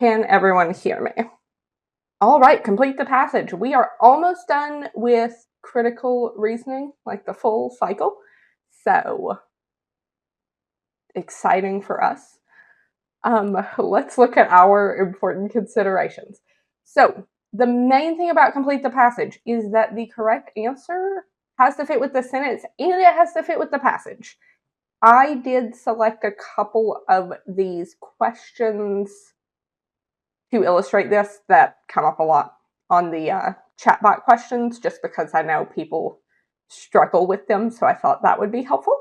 Can everyone hear me? All right, complete the passage. We are almost done with critical reasoning, like the full cycle. So exciting for us. Let's look at our important considerations. So the main thing about complete the passage is that the correct answer has to fit with the sentence and it has to fit with the passage. I did select a couple of these questions to illustrate this that come up a lot on the chatbot questions, just because I know people struggle with them, so I thought that would be helpful.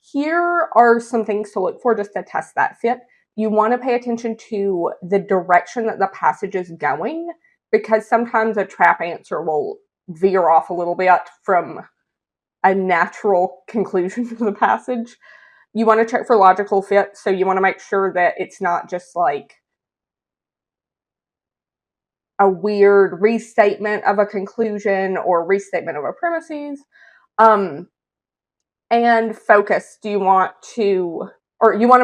Here are some things to look for just to test that fit. You want to pay attention to the direction that the passage is going, because sometimes a trap answer will veer off a little bit from a natural conclusion to the passage. You want to check for logical fit, so you want to make sure that it's not just like a weird restatement of a conclusion or restatement of a premises. And focus. You want to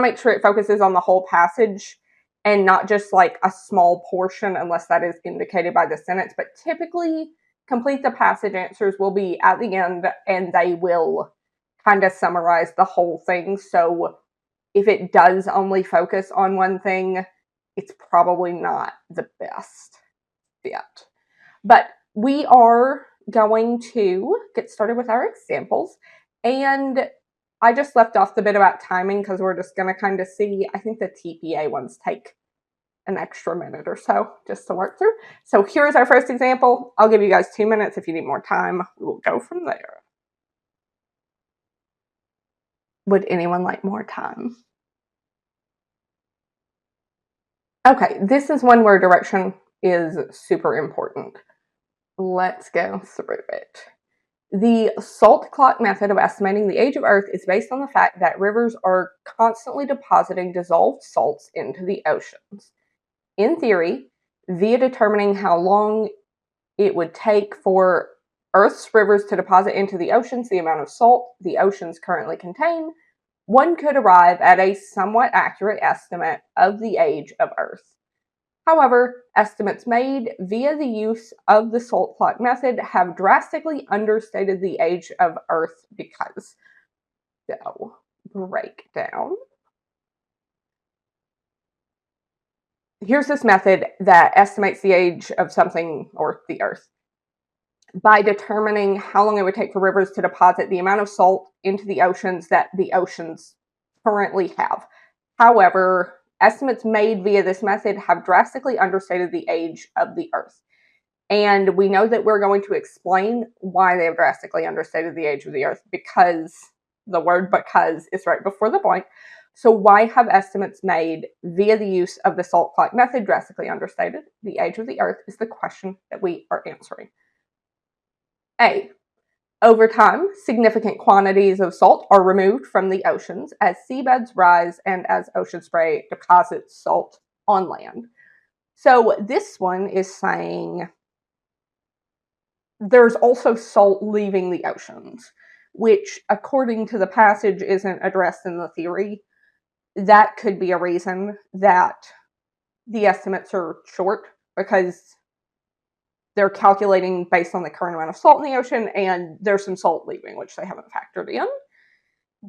make sure it focuses on the whole passage and not just like a small portion, unless that is indicated by the sentence. But typically, complete the passage answers will be at the end and they will kind of summarize the whole thing. So if it does only focus on one thing, it's probably not the best fit. But we are going to get started with our examples. And I just left off the bit about timing because we're just going to kind of see. I think the TPA ones take an extra minute or so just to work through. So here's our first example. I'll give you guys 2 minutes. If you need more time, we'll go from there. Would anyone like more time? Okay, this is one where direction is super important. Let's go through it. The salt clock method of estimating the age of Earth is based on the fact that rivers are constantly depositing dissolved salts into the oceans. In theory, via determining how long it would take for Earth's rivers to deposit into the oceans the amount of salt the oceans currently contain, one could arrive at a somewhat accurate estimate of the age of Earth. However, estimates made via the use of the salt clock method have drastically understated the age of Earth because. So, breakdown. Here's this method that estimates the age of something, or the Earth, by determining how long it would take for rivers to deposit the amount of salt into the oceans that the oceans currently have. However, estimates made via this method have drastically understated the age of the Earth. And we know that we're going to explain why they have drastically understated the age of the Earth, because the word "because" is right before the point. So why have estimates made via the use of the salt clock method drastically understated the age of the Earth is the question that we are answering. A. Over time, significant quantities of salt are removed from the oceans as seabeds rise and as ocean spray deposits salt on land. So this one is saying there's also salt leaving the oceans, which, according to the passage, isn't addressed in the theory. That could be a reason that the estimates are short, because they're calculating based on the current amount of salt in the ocean, and there's some salt leaving, which they haven't factored in.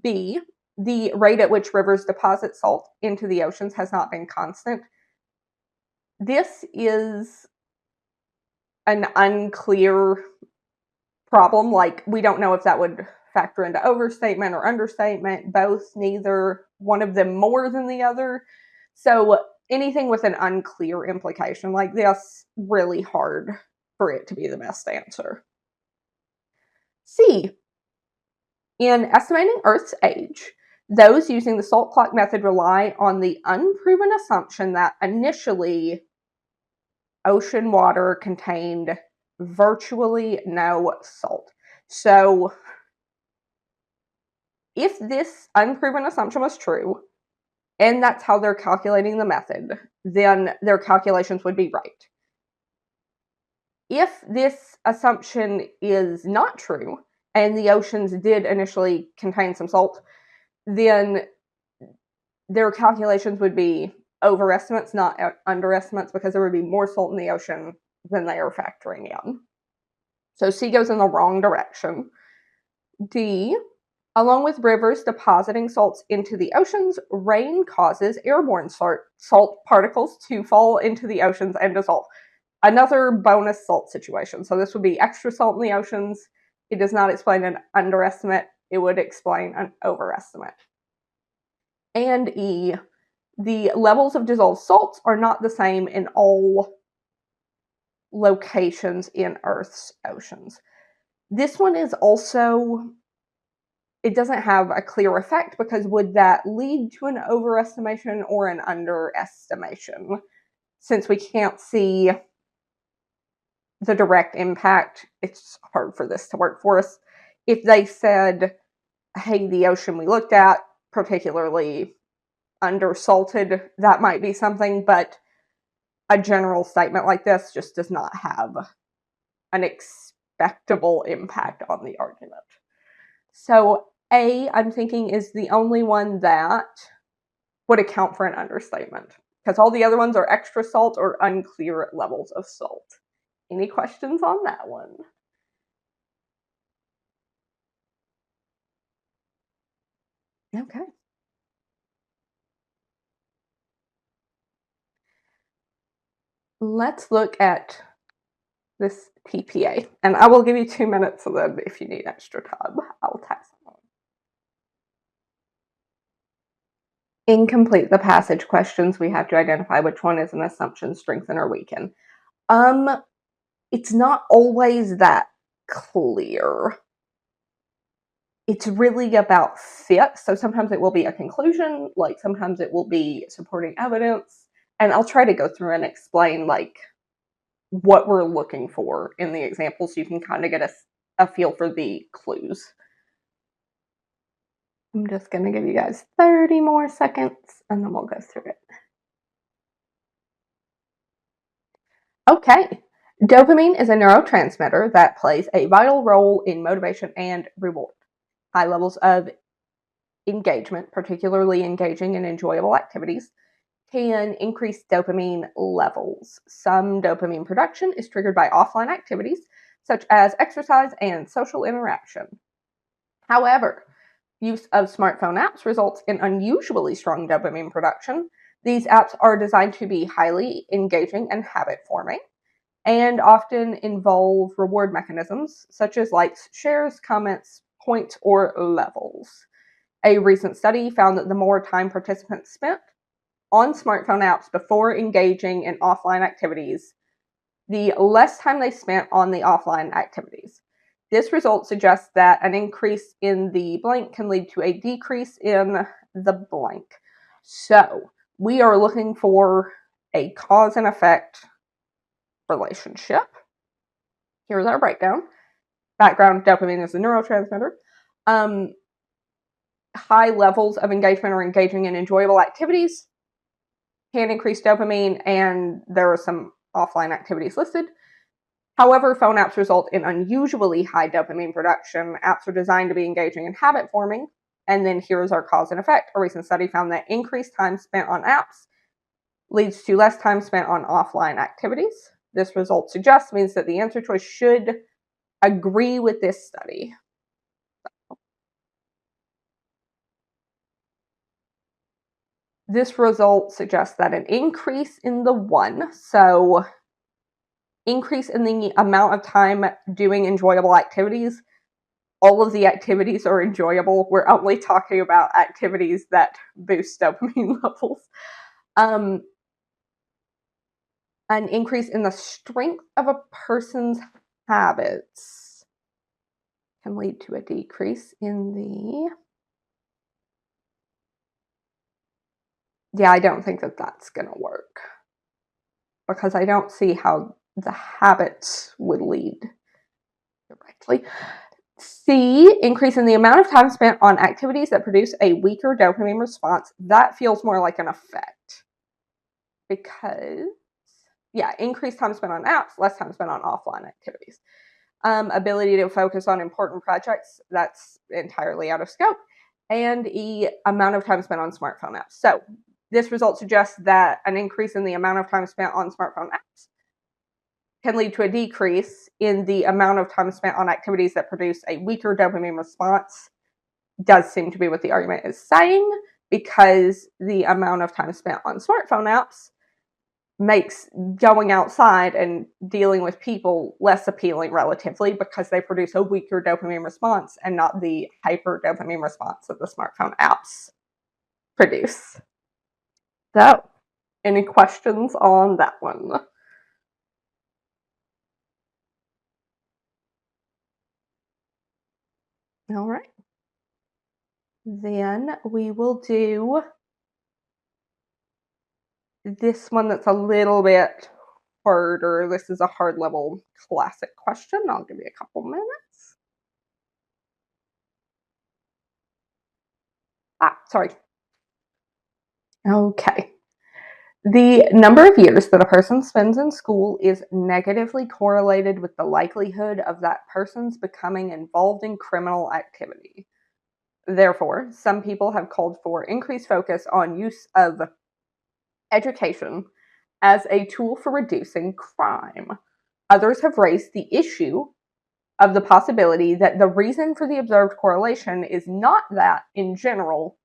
B, the rate at which rivers deposit salt into the oceans has not been constant. This is an unclear problem. Like, we don't know if that would factor into overstatement or understatement, both, neither, one of them more than the other. So anything with an unclear implication like this, really hard for it to be the best answer. C, in estimating Earth's age, those using the salt clock method rely on the unproven assumption that initially ocean water contained virtually no salt. So if this unproven assumption was true, and that's how they're calculating the method, then their calculations would be right. If this assumption is not true, and the oceans did initially contain some salt, then their calculations would be overestimates, not underestimates, because there would be more salt in the ocean than they are factoring in. So C goes in the wrong direction. D, along with rivers depositing salts into the oceans, rain causes airborne salt particles to fall into the oceans and dissolve. Another bonus salt situation. So this would be extra salt in the oceans. It does not explain an underestimate. It would explain an overestimate. And E, the levels of dissolved salts are not the same in all locations in Earth's oceans. This one is also, it doesn't have a clear effect, because would that lead to an overestimation or an underestimation? Since we can't see the direct impact, it's hard for this to work for us. If they said, hey, the ocean we looked at, particularly undersalted, that might be something, but a general statement like this just does not have an expectable impact on the argument. So A, I'm thinking, is the only one that would account for an understatement, because all the other ones are extra salt or unclear levels of salt. Any questions on that one? Okay. Let's look at this TPA, and I will give you 2 minutes, so then if you need extra time, I'll text them. In complete the passage questions, we have to identify which one is an assumption, strengthen, or weaken. It's not always that clear. It's really about fit. So sometimes it will be a conclusion, like sometimes it will be supporting evidence. And I'll try to go through and explain like what we're looking for in the example, so you can kind of get a feel for the clues. I'm just going to give you guys 30 more seconds and then we'll go through it. Okay. Dopamine is a neurotransmitter that plays a vital role in motivation and reward. High levels of engagement, particularly engaging in enjoyable activities, can increase dopamine levels. Some dopamine production is triggered by offline activities, such as exercise and social interaction. However, use of smartphone apps results in unusually strong dopamine production. These apps are designed to be highly engaging and habit forming, and often involve reward mechanisms such as likes, shares, comments, points, or levels. A recent study found that the more time participants spent on smartphone apps before engaging in offline activities, the less time they spent on the offline activities. This result suggests that an increase in the blank can lead to a decrease in the blank. So we are looking for a cause and effect relationship. Here's our breakdown. Background: dopamine is a neurotransmitter. High levels of engagement or engaging in enjoyable activities can increase dopamine, and there are some offline activities listed. However, phone apps result in unusually high dopamine production. Apps are designed to be engaging and habit forming. And then here's our cause and effect. A recent study found that increased time spent on apps leads to less time spent on offline activities. This result means that the answer choice should agree with this study. This result suggests that an increase in the one, so increase in the amount of time doing enjoyable activities, all of the activities are enjoyable. We're only talking about activities that boost dopamine levels. An increase in the strength of a person's habits can lead to a decrease in the... Yeah, I don't think that that's going to work, because I don't see how the habits would lead directly. C, increase in the amount of time spent on activities that produce a weaker dopamine response. That feels more like an effect, because, yeah, increased time spent on apps, less time spent on offline activities. Ability to focus on important projects, that's entirely out of scope. And E, amount of time spent on smartphone apps. So This result suggests that an increase in the amount of time spent on smartphone apps can lead to a decrease in the amount of time spent on activities that produce a weaker dopamine response. Does seem to be what the argument is saying, because the amount of time spent on smartphone apps makes going outside and dealing with people less appealing relatively, because they produce a weaker dopamine response and not the hyper dopamine response that the smartphone apps produce. So, any questions on that one? All right. Then we will do this one that's a little bit harder. This is a hard level classic question. I'll give you a couple minutes. Sorry. Okay. The number of years that a person spends in school is negatively correlated with the likelihood of that person's becoming involved in criminal activity. Therefore, some people have called for increased focus on use of education as a tool for reducing crime. Others have raised the issue of the possibility that the reason for the observed correlation is not that, in general,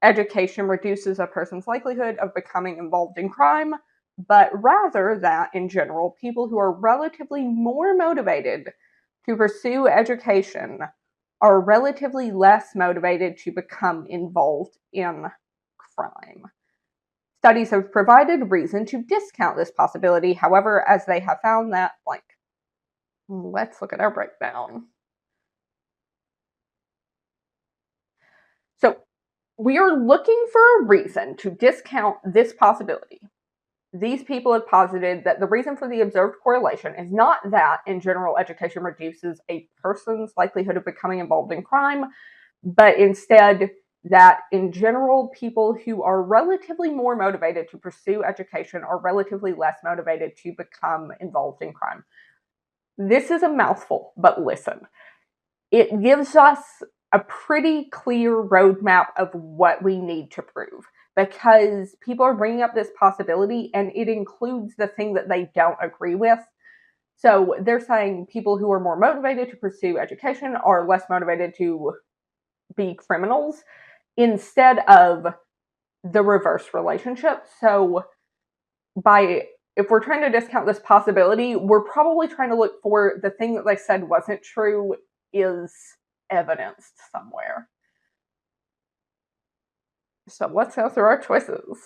education reduces a person's likelihood of becoming involved in crime, but rather that, in general, people who are relatively more motivated to pursue education are relatively less motivated to become involved in crime. Studies have provided reason to discount this possibility, however, as they have found that blank. Let's look at our breakdown. So, we are looking for a reason to discount this possibility. These people have posited that the reason for the observed correlation is not that, in general, education reduces a person's likelihood of becoming involved in crime, but instead that, in general, people who are relatively more motivated to pursue education are relatively less motivated to become involved in crime. This is a mouthful, but listen. It gives us a pretty clear roadmap of what we need to prove, because people are bringing up this possibility and it includes the thing that they don't agree with. So they're saying people who are more motivated to pursue education are less motivated to be criminals, instead of the reverse relationship. So if we're trying to discount this possibility, we're probably trying to look for the thing that they said wasn't true is evidenced somewhere. So let's go through our choices.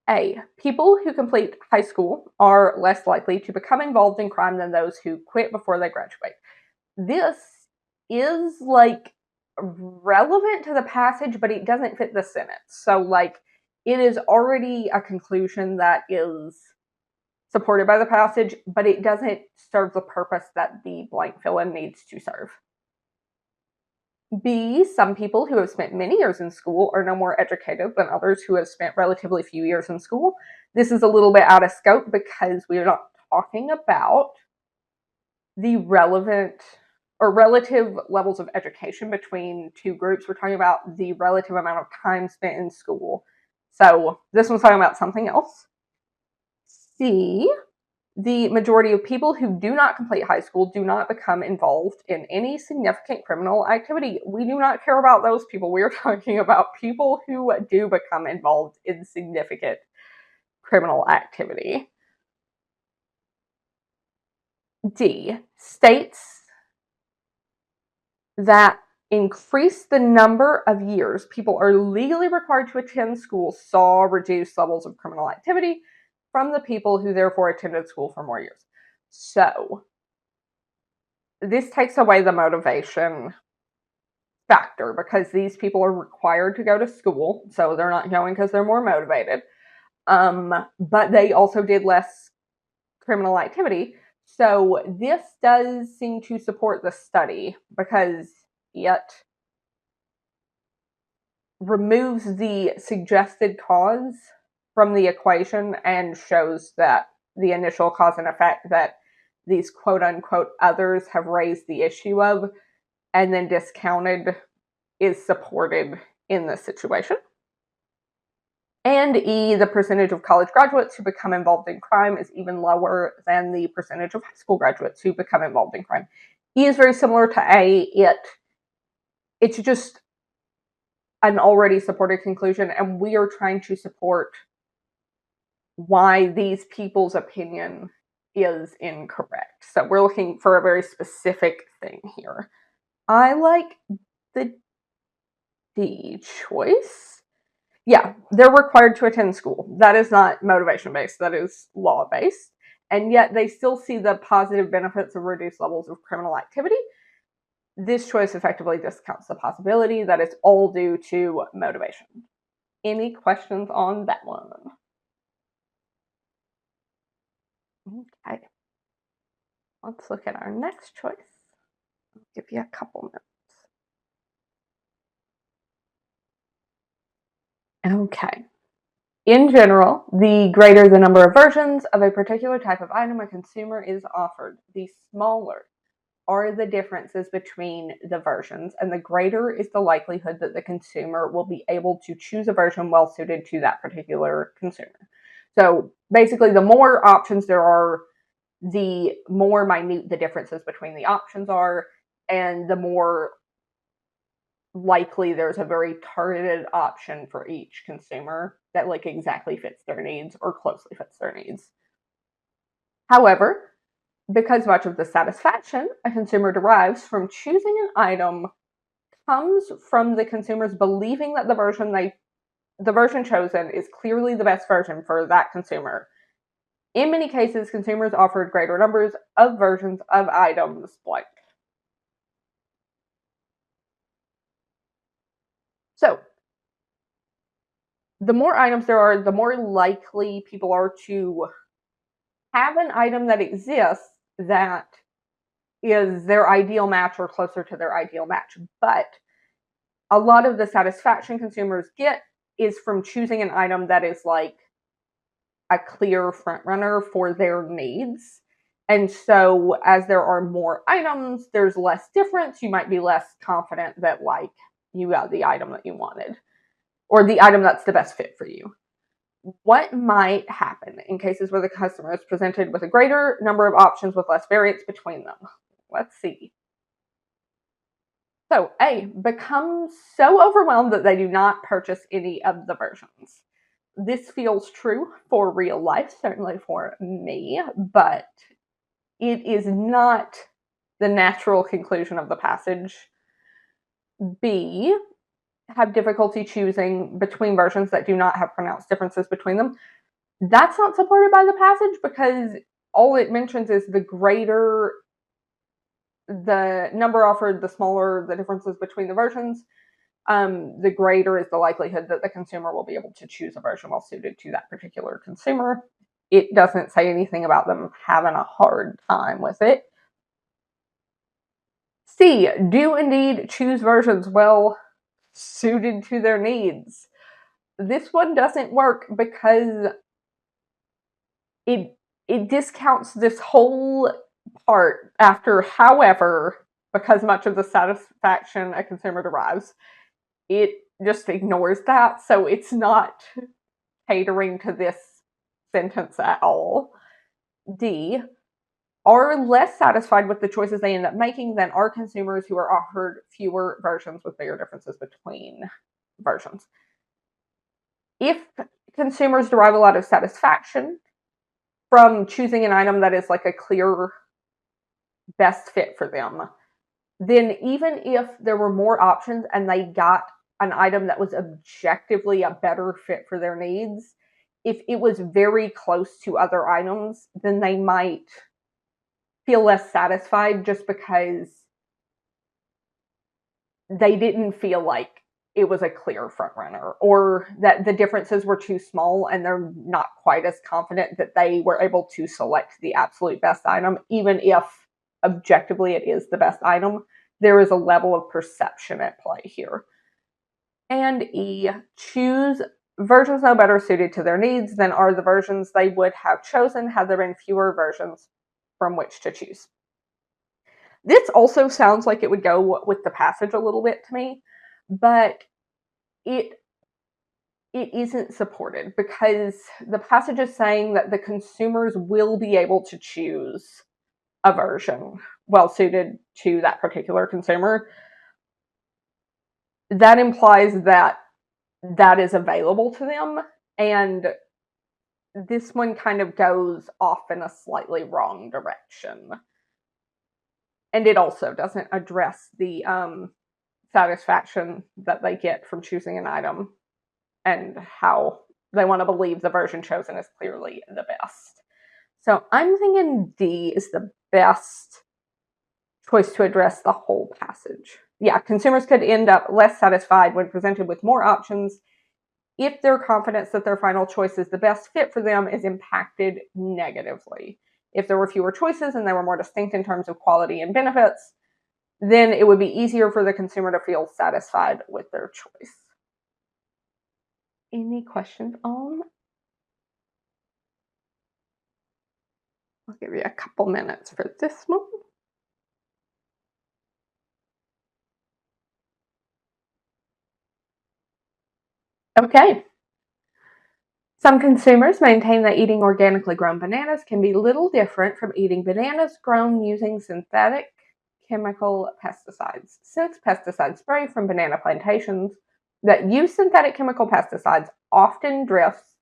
A. People who complete high school are less likely to become involved in crime than those who quit before they graduate. This is relevant to the passage, but it doesn't fit the sentence. So it is already a conclusion that is supported by the passage, but it doesn't serve the purpose that the blank fill-in needs to serve. B, some people who have spent many years in school are no more educated than others who have spent relatively few years in school. This is a little bit out of scope because we are not talking about the relevant or relative levels of education between two groups. We're talking about the relative amount of time spent in school. So this one's talking about something else. C, the majority of people who do not complete high school do not become involved in any significant criminal activity. We do not care about those people. We are talking about people who do become involved in significant criminal activity. D, states that increase the number of years people are legally required to attend school saw reduced levels of criminal activity from the people who therefore attended school for more years. So, this takes away the motivation factor because these people are required to go to school, so they're not going because they're more motivated. But they also did less criminal activity. So this does seem to support the study because it removes the suggested cause from the equation and shows that the initial cause and effect that these quote unquote others have raised the issue of and then discounted is supported in this situation. And E, the percentage of college graduates who become involved in crime is even lower than the percentage of high school graduates who become involved in crime. E is very similar to A. It's just an already supported conclusion, and we are trying to support why these people's opinion is incorrect. So we're looking for a very specific thing here. I like the D choice. Yeah, they're required to attend school. That is not motivation-based, that is law-based. And yet they still see the positive benefits of reduced levels of criminal activity. This choice effectively discounts the possibility that it's all due to motivation. Any questions on that one? Okay. Let's look at our next choice. I'll give you a couple minutes. Okay. In general, the greater the number of versions of a particular type of item a consumer is offered, the smaller are the differences between the versions, and the greater is the likelihood that the consumer will be able to choose a version well suited to that particular consumer. So basically, the more options there are, the more minute the differences between the options are, and the more likely there's a very targeted option for each consumer that like exactly fits their needs or closely fits their needs. However, because much of the satisfaction a consumer derives from choosing an item comes from the consumers believing that the version chosen is clearly the best version for that consumer. In many cases, consumers offered greater numbers of versions of items blank. So, the more items there are, the more likely people are to have an item that exists that is their ideal match or closer to their ideal match. But a lot of the satisfaction consumers get is from choosing an item that is like a clear front runner for their needs. And so as there are more items, there's less difference. You might be less confident that like you got the item that you wanted or the item that's the best fit for you. What might happen in cases where the customer is presented with a greater number of options with less variance between them? Let's see. So A, becomes so overwhelmed that they do not purchase any of the versions. This feels true for real life, certainly for me, but it is not the natural conclusion of the passage. B, have difficulty choosing between versions that do not have pronounced differences between them. That's not supported by the passage because all it mentions is the greater the number offered, the smaller the differences between the versions, the greater is the likelihood that the consumer will be able to choose a version well suited to that particular consumer. It doesn't say anything about them having a hard time with it. C, do indeed choose versions well suited to their needs. This one doesn't work because it discounts this whole part after, however, because much of the satisfaction a consumer derives, it just ignores that. So it's not catering to this sentence at all. D, are less satisfied with the choices they end up making than are consumers who are offered fewer versions with bigger differences between versions. If consumers derive a lot of satisfaction from choosing an item that is like a clear best fit for them, then even if there were more options and they got an item that was objectively a better fit for their needs, if it was very close to other items, then they might feel less satisfied just because they didn't feel like it was a clear front runner or that the differences were too small and they're not quite as confident that they were able to select the absolute best item, even if objectively it is the best item. There is a level of perception at play here. And E, choose versions no better suited to their needs than are the versions they would have chosen had there been fewer versions from which to choose. This also sounds like it would go with the passage a little bit to me, but it it isn't supported because the passage is saying that the consumers will be able to choose a version well suited to that particular consumer. That implies that that is available to them, and this one kind of goes off in a slightly wrong direction. And it also doesn't address the satisfaction that they get from choosing an item and how they want to believe the version chosen is clearly the best. So I'm thinking D is the best choice to address the whole passage. Yeah, consumers could end up less satisfied when presented with more options if their confidence that their final choice is the best fit for them is impacted negatively. If there were fewer choices and they were more distinct in terms of quality and benefits, then it would be easier for the consumer to feel satisfied with their choice. Any questions on? I'll give you a couple minutes for this one. Okay. Some consumers maintain that eating organically grown bananas can be little different from eating bananas grown using synthetic chemical pesticides. Since pesticide spray from banana plantations that use synthetic chemical pesticides often drifts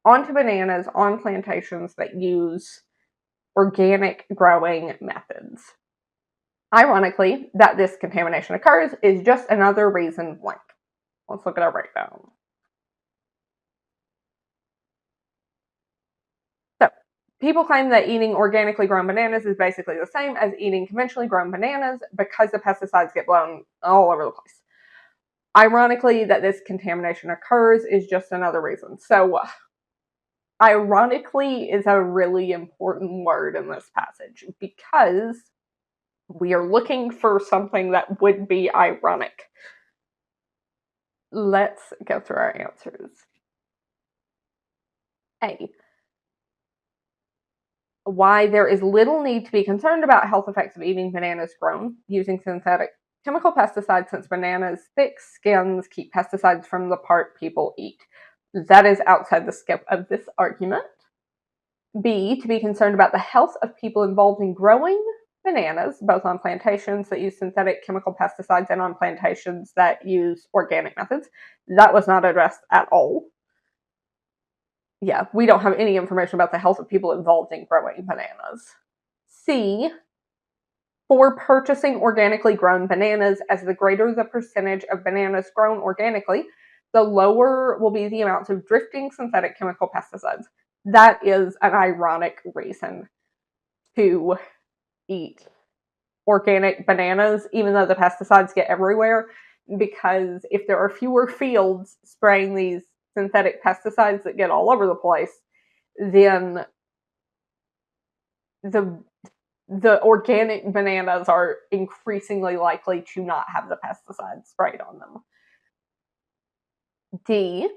onto bananas on plantations that use organic growing methods. Ironically, that this contamination occurs is just another reason blank. Let's look at our breakdown. So, people claim that eating organically grown bananas is basically the same as eating conventionally grown bananas because the pesticides get blown all over the place. Ironically, that this contamination occurs is just another reason. So, ironically is a really important word in this passage because we are looking for something that would be ironic. Let's go through our answers. A. Why there is little need to be concerned about health effects of eating bananas grown using synthetic chemical pesticides since bananas' thick skins keep pesticides from the part people eat. That is outside the scope of this argument. B, to be concerned about the health of people involved in growing bananas, both on plantations that use synthetic chemical pesticides and on plantations that use organic methods. That was not addressed at all. Yeah, we don't have any information about the health of people involved in growing bananas. C, for purchasing organically grown bananas, as the greater the percentage of bananas grown organically, the lower will be the amounts of drifting synthetic chemical pesticides. That is an ironic reason to eat organic bananas, even though the pesticides get everywhere, because if there are fewer fields spraying these synthetic pesticides that get all over the place, then the organic bananas are increasingly likely to not have the pesticides sprayed on them. D,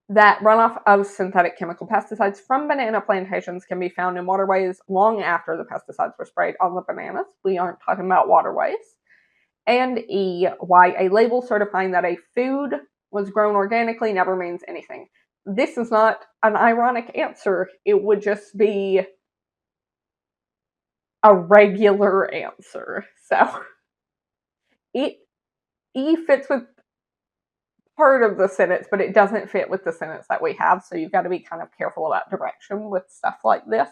that runoff of synthetic chemical pesticides from banana plantations can be found in waterways long after the pesticides were sprayed on the bananas. We aren't talking about waterways. And E, why a label certifying that a food was grown organically never means anything. This is not an ironic answer. It would just be a regular answer. So E fits with part of the sentence, but it doesn't fit with the sentence that we have. So you've got to be kind of careful about direction with stuff like this.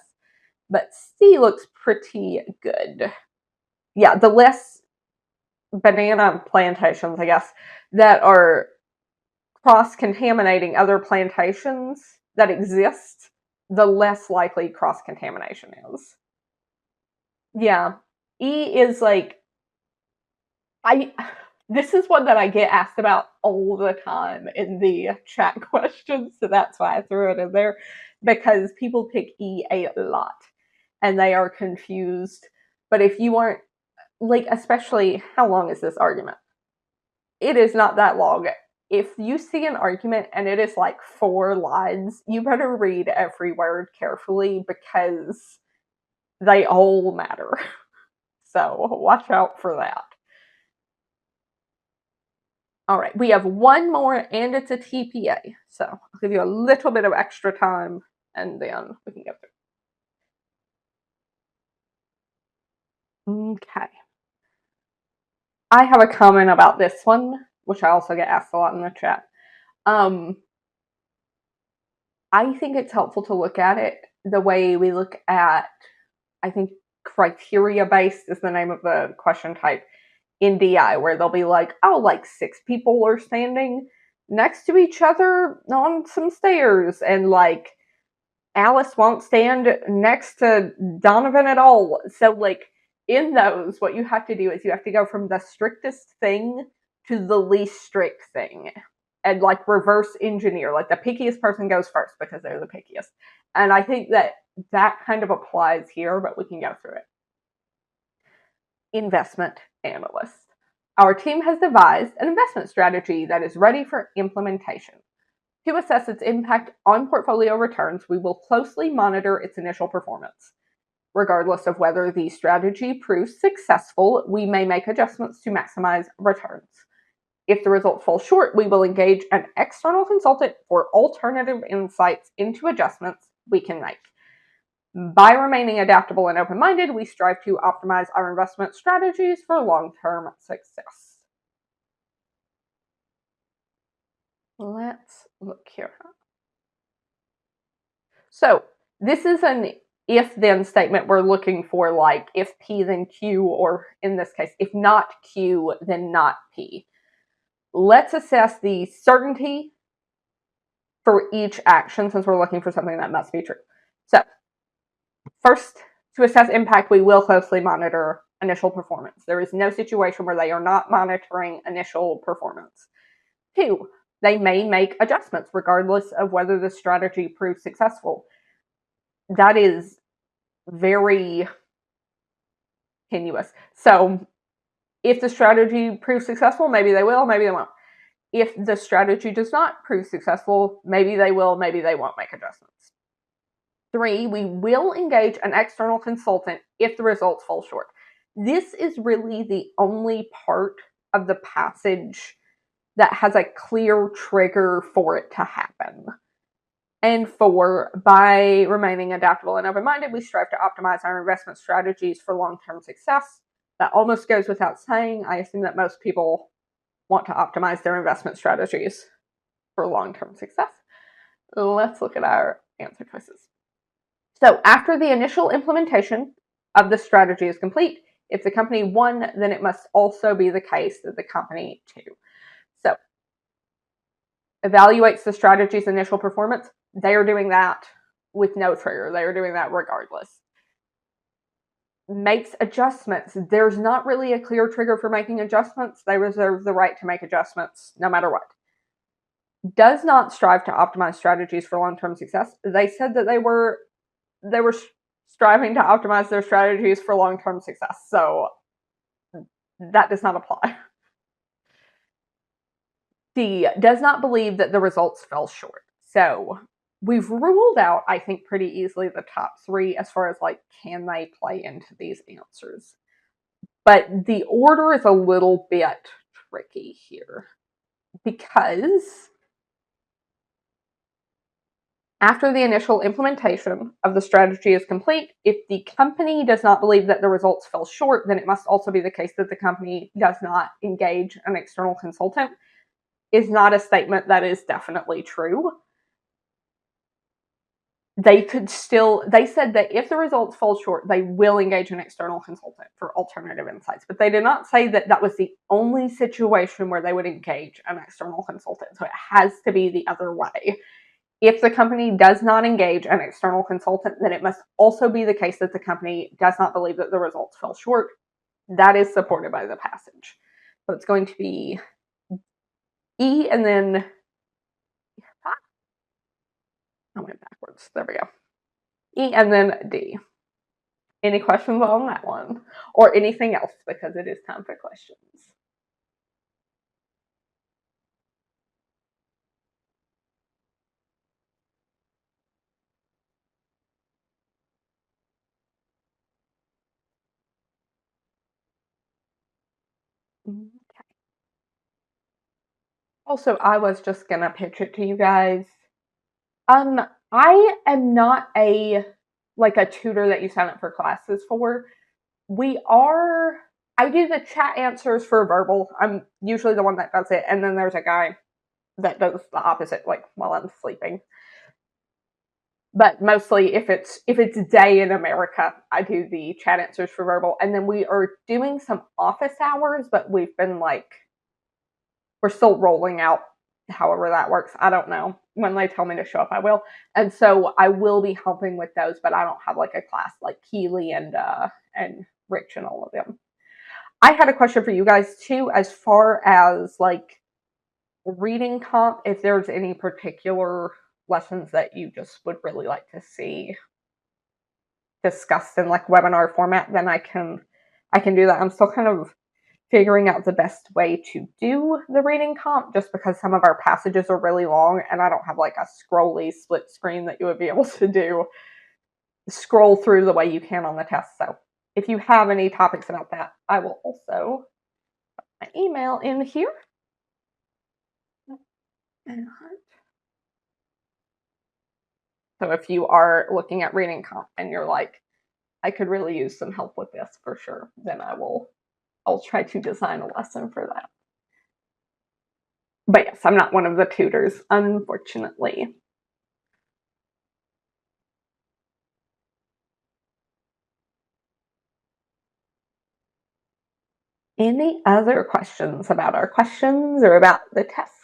But C looks pretty good. Yeah, the less banana plantations, I guess, that are cross-contaminating other plantations that exist, the less likely cross-contamination is. Yeah. E is like, this is one that I get asked about all the time in the chat questions, so that's why I threw it in there, because people pick E a lot and they are confused. But if you aren't, like, especially, how long is this argument? It is not that long. If you see an argument and it is like 4 lines, you better read every word carefully because they all matter. So watch out for that. All right, we have one more and it's a TPA. So I'll give you a little bit of extra time and then we can go through. Okay. I have a comment about this one, which I also get asked a lot in the chat. I think it's helpful to look at it the way we look at, I think, criteria based is the name of the question type in DI, where they'll be like, oh, like 6 people are standing next to each other on some stairs, and like Alice won't stand next to Donovan at all. So, like, in those, what you have to do is you have to go from the strictest thing to the least strict thing and like reverse engineer. Like, the pickiest person goes first because they're the pickiest. And I think that that kind of applies here, but we can go through it. Investment analyst. Our team has devised an investment strategy that is ready for implementation. To assess its impact on portfolio returns, we will closely monitor its initial performance. Regardless of whether the strategy proves successful, we may make adjustments to maximize returns. If the result falls short, we will engage an external consultant for alternative insights into adjustments we can make. By remaining adaptable and open-minded, we strive to optimize our investment strategies for long-term success. Let's look here. So this is an if-then statement we're looking for, like if P then Q, or in this case, if not Q, then not P. Let's assess the certainty for each action since we're looking for something that must be true. So first, to assess impact, we will closely monitor initial performance. There is no situation where they are not monitoring initial performance. 2, they may make adjustments regardless of whether the strategy proves successful. That is very tenuous. So if the strategy proves successful, maybe they will, maybe they won't. If the strategy does not prove successful, maybe they will, maybe they won't make adjustments. 3, we will engage an external consultant if the results fall short. This is really the only part of the passage that has a clear trigger for it to happen. And 4, by remaining adaptable and open-minded, we strive to optimize our investment strategies for long-term success. That almost goes without saying. I assume that most people want to optimize their investment strategies for long-term success. Let's look at our answer choices. So after the initial implementation of the strategy is complete, if the company 1, then it must also be the case that the company 2. So evaluates the strategy's initial performance. They are doing that with no trigger. They are doing that regardless. Makes adjustments. There's not really a clear trigger for making adjustments. They reserve the right to make adjustments no matter what. Does not strive to optimize strategies for long-term success. They said that they were striving to optimize their strategies for long-term success. So that does not apply. D, does not believe that the results fell short. So we've ruled out, I think, pretty easily the top 3 as far as like, can they play into these answers? But the order is a little bit tricky here because after the initial implementation of the strategy is complete, if the company does not believe that the results fell short, then it must also be the case that the company does not engage an external consultant. Is not a statement that is definitely true. They said that if the results fall short, they will engage an external consultant for alternative insights. But they did not say that that was the only situation where they would engage an external consultant. So it has to be the other way. If the company does not engage an external consultant, then it must also be the case that the company does not believe that the results fell short. That is supported by the passage. So it's going to be E and then I went backwards. There we go. E and then D. Any questions on that one? Or anything else, because it is time for questions. Okay. Also, I was just gonna pitch it to you guys. Um, I am not a tutor that you sign up for classes for. We are I do the chat answers for verbal. I'm usually the one that does it, and then there's a guy that does the opposite, like while I'm sleeping. But mostly if it's day in America, I do the chat answers for verbal. And then we are doing some office hours, but we're still rolling out however that works. I don't know. When they tell me to show up, I will. And so I will be helping with those, but I don't have like a class like Keely and Rich and all of them. I had a question for you guys too, as far as like reading comp, if there's any particular lessons that you just would really like to see discussed in like webinar format, then I can do that. I'm still kind of figuring out the best way to do the reading comp, just because some of our passages are really long and I don't have like a scrolly split screen that you would be able to do scroll through the way you can on the test. So if you have any topics about that, I will also put my email in here. So if you are looking at reading comp and you're like, I could really use some help with this for sure, then I'll try to design a lesson for that. But yes, I'm not one of the tutors, unfortunately. Any other questions about our questions or about the tests?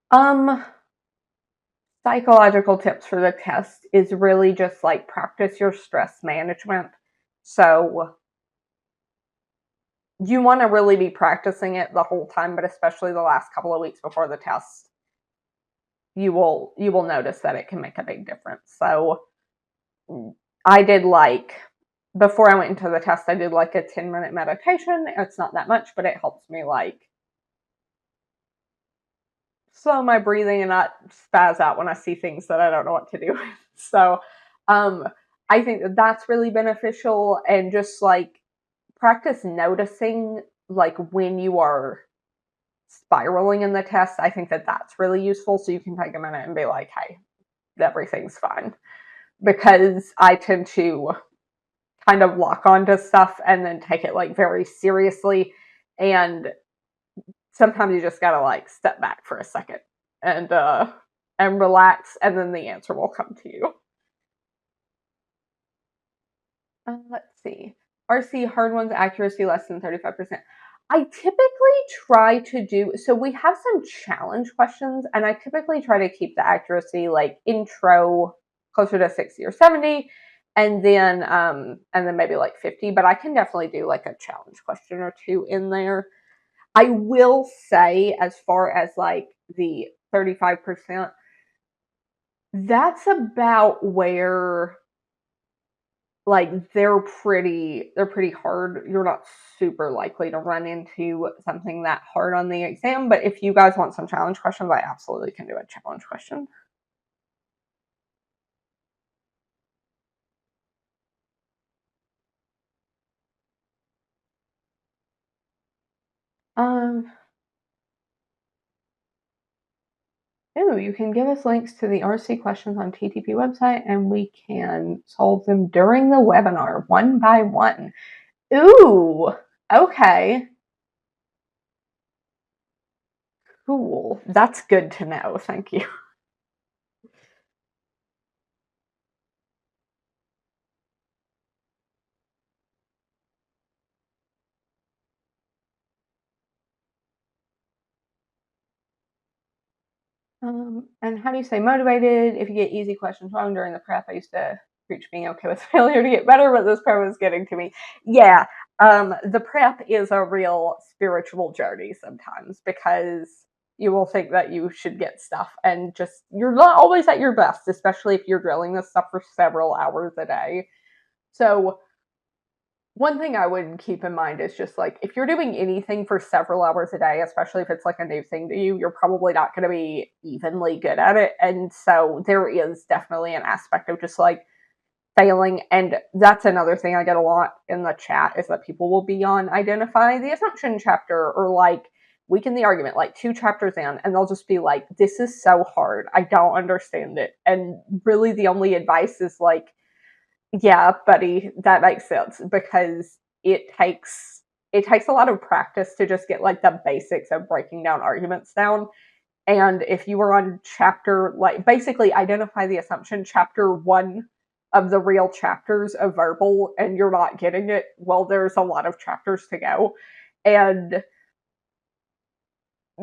Um, Psychological tips for the test is really just like practice your stress management. So you want to really be practicing it the whole time, but especially the last couple of weeks before the test, you will notice that it can make a big difference. So I did before I went into the test, I did like a 10-minute meditation. It's not that much, but it helps me like slow my breathing and not spaz out when I see things that I don't know what to do with. So I think that that's really beneficial, and just like practice noticing like when you are spiraling in the test. I think that that's really useful, so you can take a minute and be like, hey, everything's fine. Because I tend to kind of lock onto stuff and then take it like very seriously, and sometimes you just gotta like step back for a second and relax, and then the answer will come to you. Let's see. RC hard ones accuracy less than 35%. I typically try to do so. We have some challenge questions, and I typically try to keep the accuracy like intro closer to 60 or 70, and then maybe like 50. But I can definitely do like a challenge question or two in there. I will say, as far as like the 35%, that's about where like they're pretty hard. You're not super likely to run into something that hard on the exam, but if you guys want some challenge questions, I absolutely can do a challenge question. Um, you can give us links to the RC questions on TTP website, and we can solve them during the webinar one by one. Ooh, okay. Cool. That's good to know. Thank you. And how do you stay motivated if you get easy questions wrong during the prep? I used to preach being okay with failure to get better, but this prep is getting to me. Yeah, the prep is a real spiritual journey sometimes, because you will think that you should get stuff and just you're not always at your best, especially if you're drilling this stuff for several hours a day. So One thing I would keep in mind is just like if you're doing anything for several hours a day, especially if it's like a new thing to you, you're probably not going to be evenly good at it. And so there is definitely an aspect of just like failing. And that's another thing I get a lot in the chat is that people will be on identify the assumption chapter or like weaken the argument, like 2 chapters in, and they'll just be like, this is so hard. I don't understand it. And really the only advice is like, yeah, buddy, that makes sense because it takes a lot of practice to just get like the basics of breaking down arguments down. And if you were on chapter like basically identify the assumption chapter 1 of the real chapters of verbal and you're not getting it, well there's a lot of chapters to go. And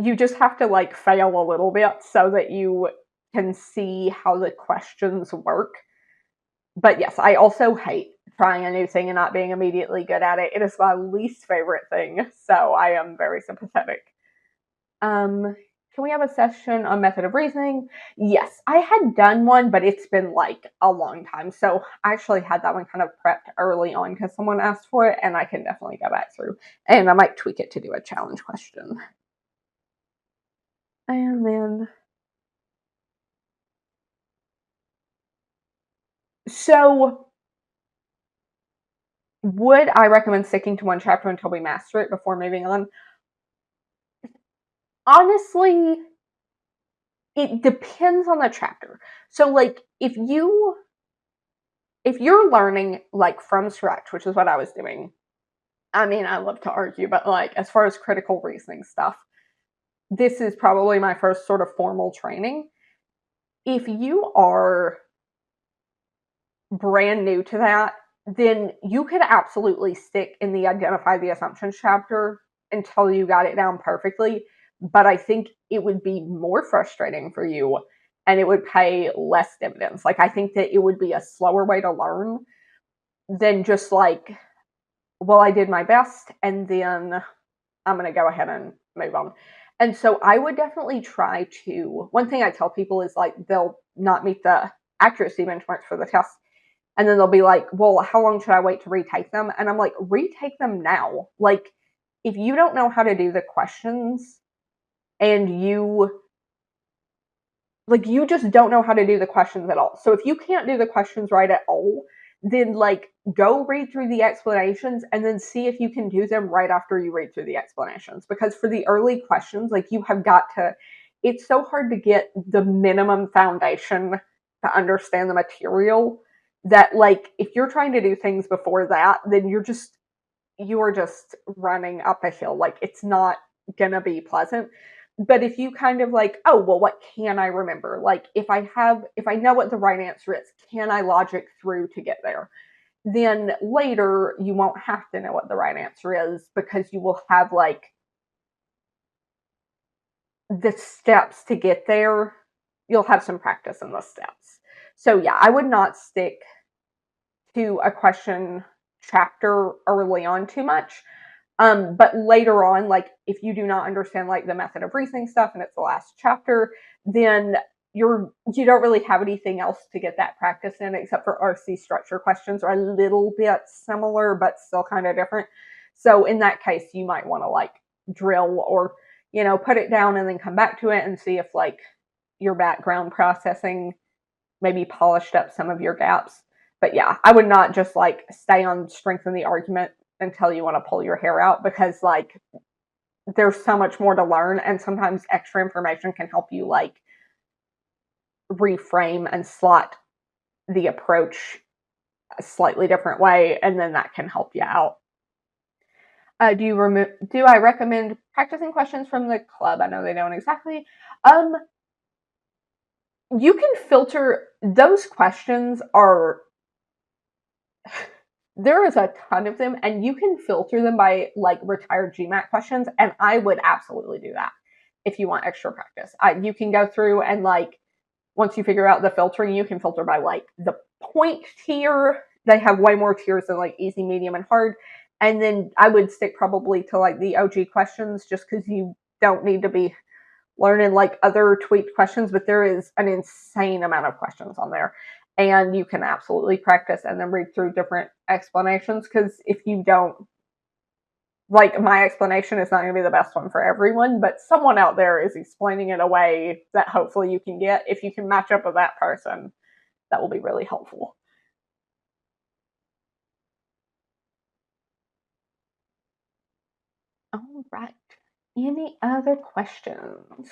you just have to like fail a little bit so that you can see how the questions work. But yes, I also hate trying a new thing and not being immediately good at it. It is my least favorite thing, so I am very sympathetic. Can we have a session on method of reasoning? Yes, I had done one, but it's been like a long time. So I actually had that one kind of prepped early on because someone asked for it, and I can definitely go back through. And I might tweak it to do a challenge question. And then so would I recommend sticking to one chapter until we master it before moving on? Honestly, it depends on the chapter. So like if you're learning like from scratch, which is what I was doing. I mean, I love to argue, but like as far as critical reasoning stuff, this is probably my first sort of formal training. If you are brand new to that, then you could absolutely stick in the identify the assumptions chapter until you got it down perfectly. But I think it would be more frustrating for you and it would pay less dividends. Like, I think that it would be a slower way to learn than just like, well, I did my best and then I'm going to go ahead and move on. And so I would definitely try to. One thing I tell people is like they'll not meet the accuracy benchmarks for the test. And then they'll be like, well, how long should I wait to retake them? And I'm like, retake them now. Like, if you don't know how to do the questions and you just don't know how to do the questions at all. So if you can't do the questions right at all, then like go read through the explanations and then see if you can do them right after you read through the explanations. Because for the early questions, like you have got to, it's so hard to get the minimum foundation to understand the material that like if you're trying to do things before that, then you are just running up a hill. Like it's not gonna be pleasant. But if you kind of like, oh, well, what can I remember? Like if I know what the right answer is, can I logic through to get there? Then later you won't have to know what the right answer is because you will have like the steps to get there. You'll have some practice in the steps. So yeah, I would not stick to a question chapter early on too much. But later on, like if you do not understand like the method of reasoning stuff and it's the last chapter, then you don't really have anything else to get that practice in except for RC structure questions are a little bit similar but still kind of different. So in that case, you might want to like drill or put it down and then come back to it and see if like your background processing maybe polished up some of your gaps. But yeah, I would not just like stay on strength in the argument until you want to pull your hair out because like there's so much more to learn and sometimes extra information can help you like reframe and slot the approach a slightly different way and then that can help you out. Do I recommend practicing questions from the club? I know they don't exactly. You can filter those questions are there is a ton of them and you can filter them by like retired GMAT questions. And I would absolutely do that if you want extra practice. You can go through and like, once you figure out the filtering, you can filter by like the point tier. They have way more tiers than like easy, medium, and hard. And then I would stick probably to like the OG questions just because you don't need to be learning like other tweaked questions, but there is an insane amount of questions on there. And you can absolutely practice and then read through different explanations, because if you don't, like, my explanation is not going to be the best one for everyone, but someone out there is explaining it a way that hopefully you can get. If you can match up with that person, that will be really helpful. All right. Any other questions?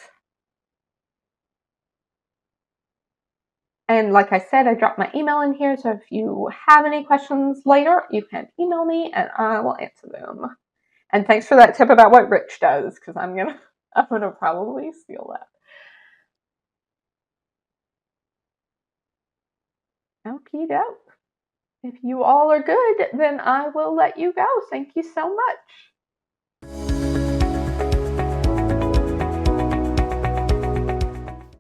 And like I said, I dropped my email in here, so if you have any questions later, you can email me and I will answer them. And thanks for that tip about what Rich does, because I'm gonna probably steal that. Okie doke. If you all are good, then I will let you go. Thank you so much.